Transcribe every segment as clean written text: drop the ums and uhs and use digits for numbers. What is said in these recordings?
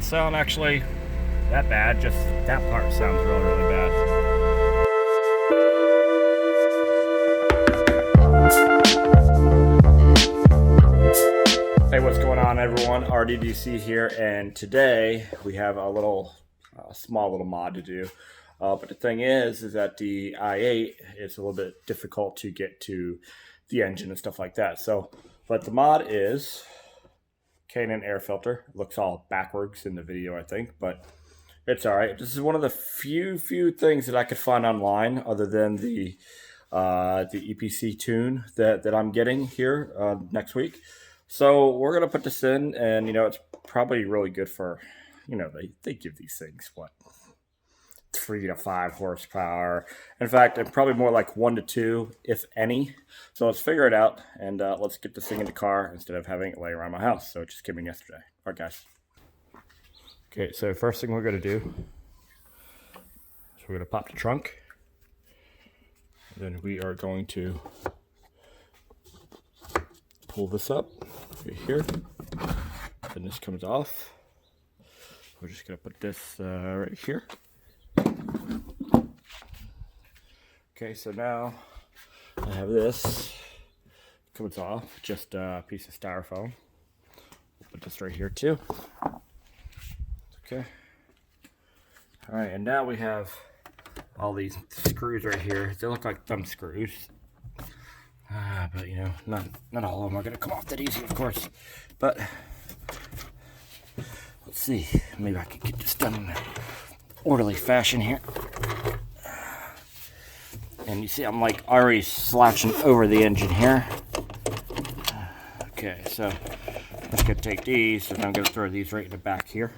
not sound actually that bad, just that part sounds really, really bad. Hey, what's going on everyone? RDDC here, and today we have a small little mod to do. But the thing is that the i8 is a little bit difficult to get to the engine and stuff like that. So, but the mod is K&N air filter. It looks all backwards in the video, I think, but it's all right. This is one of the few things that I could find online, other than the EPC tune that I'm getting here next week. So we're gonna put this in, and it's probably really good for, they give these things what, 3 to 5 horsepower. In fact, it's probably more like 1 to 2, if any. So let's figure it out, and let's get this thing in the car instead of having it lay around my house. So it just came in yesterday. All right, guys. Okay, so first thing we're gonna do is we're gonna pop the trunk. Then we are going to pull this up right here. Then this comes off. We're just gonna put this right here. Okay, so now I have this. Comes off, just a piece of styrofoam. We'll put this right here too. Okay. All right, and now we have all these screws right here. They look like thumb screws. But not all of them are gonna come off that easy, of course. But let's see. Maybe I can get this done in an orderly fashion here. And you see I'm like already slouching over the engine here. Okay, so I'm just gonna take these, and I'm gonna throw these right in the back here.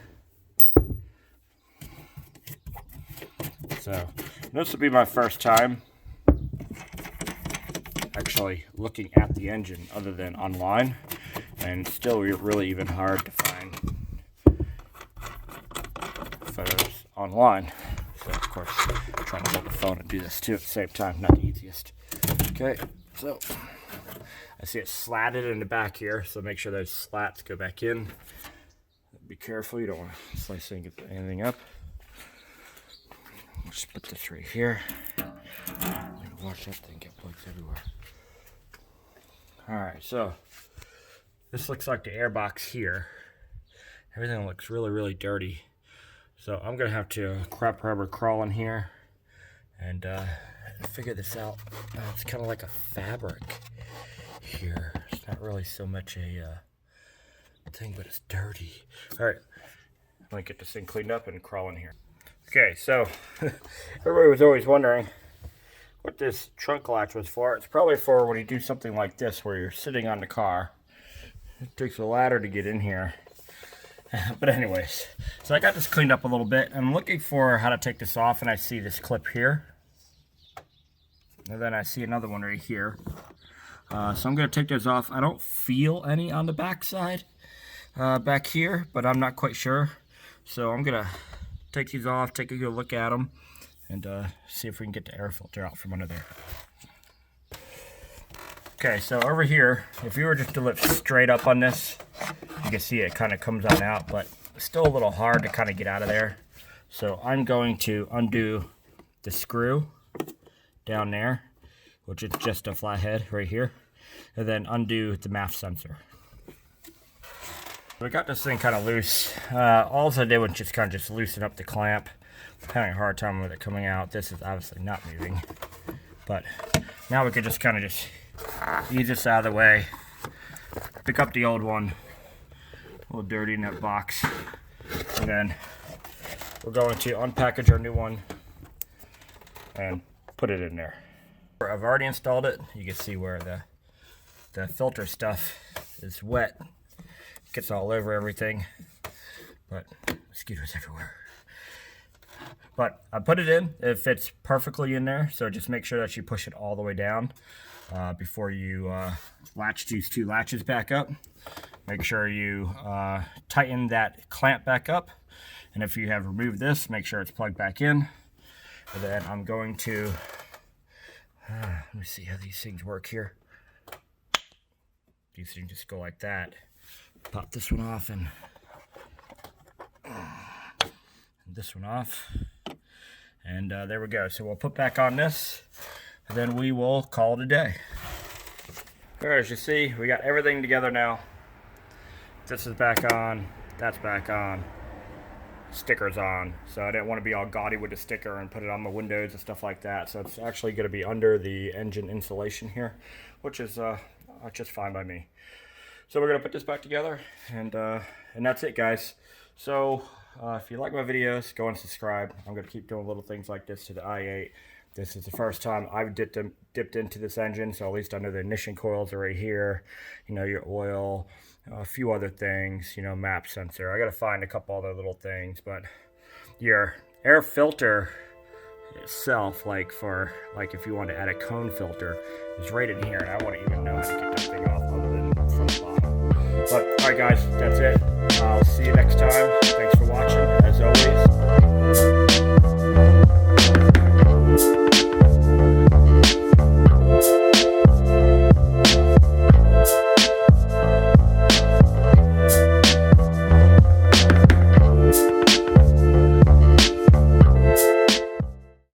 So this will be my first time actually looking at the engine other than online, and still really even hard to find photos online. So of course I'm trying to hold the phone and do this too at the same time, not the easiest. Okay, so I see it slatted in the back here, so make sure those slats go back in. Be careful, you don't want to slice anything up. Just put this right here. Watch that thing get plugs everywhere. Alright, so this looks like the air box here. Everything looks really dirty. So I'm gonna have to rubber crawl in here and figure this out. It's kind of like a fabric here. It's not really so much a thing, but it's dirty. Alright, I'm gonna get this thing cleaned up and crawl in here. Okay, so everybody was always wondering what this trunk latch was for. It's probably for when you do something like this where you're sitting on the car. It takes a ladder to get in here. But anyways, so I got this cleaned up a little bit. I'm looking for how to take this off, and I see this clip here. And then I see another one right here. So I'm going to take those off. I don't feel any on the back side back here, but I'm not quite sure. So I'm going to take these off, take a good look at them, and see if we can get the air filter out from under there. Okay, so over here, if you were just to lift straight up on this, you can see it kind of comes on out, but it's still a little hard to kind of get out of there. So I'm going to undo the screw down there, which is just a flathead right here, and then undo the MAF sensor. We got this thing kind of loose. All I did was just kind of loosen up the clamp. I'm having a hard time with it coming out. This is obviously not moving, but now we could just kind of ease this out of the way. Pick up the old one, a little dirty in that box, and then we're going to unpackage our new one and put it in there. I've already installed it. You can see where the filter stuff is wet. Gets all over everything, but mosquitoes everywhere. But I put it in. It fits perfectly in there, so just make sure that you push it all the way down before you latch these 2 latches back up. Make sure you tighten that clamp back up, and if you have removed this, make sure it's plugged back in. And then I'm going to let me see how these things work here. These things just go like that. Pop this one off and This one off. And there we go. So we'll put back on this, and then we will call it a day. Here, as you see, we got everything together now. This is back on, that's back on, sticker's on. So I didn't want to be all gaudy with the sticker and put it on my windows and stuff like that. So it's actually going to be under the engine insulation here, which is just fine by me. So we're going to put this back together, and that's it, guys. So if you like my videos, go and subscribe. I'm going to keep doing little things like this to the i8. This is the first time I've dipped into this engine, so at least I know the ignition coils are right here, you know, your oil, a few other things, you know, map sensor. I got to find a couple other little things, but your air filter itself, like if you want to add a cone filter, is right in here, and I wouldn't even know how to get that thing off other than from the bottom. But all right, guys, that's it. I'll see you next time. Thanks for watching, as always.